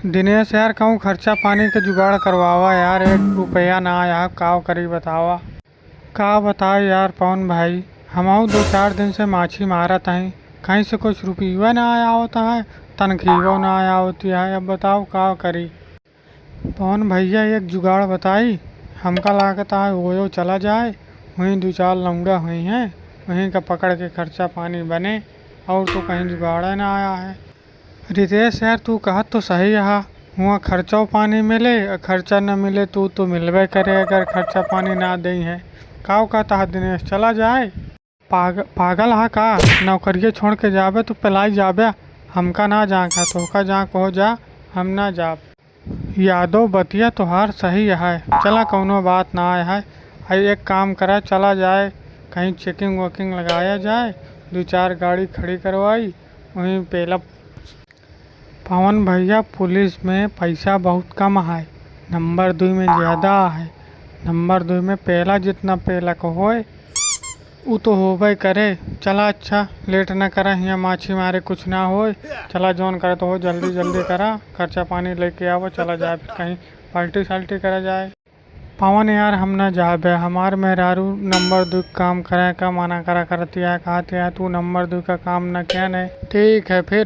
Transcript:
दिनेश यार कहूँ खर्चा पानी के जुगाड़ करवावा यार, 1 रुपया ना आया का करी बतावा। का बताए यार पवन भाई, हमहू 2-4 दिन से माछी मारत हई, कहीं से कुछ रुपया ना आया होता है, तनख्वाह ना आया होती है। अब बताओ का करी। पवन भैया एक जुगाड़ बताई, हमका लागता है वो चला जाए, वहीं 2-4 लौंडा हुई हैं, वहीं का पकड़ के खर्चा पानी बने, और तो कहीं जुगाड़ ना आया है। रितेश यार तू कहत तो सही है, हुआ खर्चा पानी मिले और खर्चा न मिले तो मिलबे करे अगर खर्चा पानी ना दे है। काव कहता है दिनेश चला जाए, पागल है का, नौकरिए छोड़ के जाबे तो पलाई जाबे, हमका ना जाँक है, तोहका जाँक हो जा, हम ना जाब। यादव बतिया तोहार सही है, चला कौनो बात ना आए है। आई एक काम करा, चला जाए कहीं चेकिंग वोकिंग लगाया जाए, 2-4 गाड़ी खड़ी करवाई वहीं पेला। पवन भैया पुलिस में पैसा बहुत कम है, नंबर 2 में ज़्यादा है। नंबर 2 में पहला जितना पहला को होए वो तो होबे करे। चला अच्छा लेट न करा, यहाँ माछी मारे कुछ ना होए, चला जौन करे तो हो जल्दी जल्दी करा, खर्चा पानी लेके आवो, चला जाए फिर कहीं पार्टी साल्टी करा जाए। पवन यार हम ना जाबे, हमार मेहरारू नंबर 2 काम करे का मना करा करती है, कहते हैं तू नंबर 2 का काम न क्या नहीं। ठीक है फिर।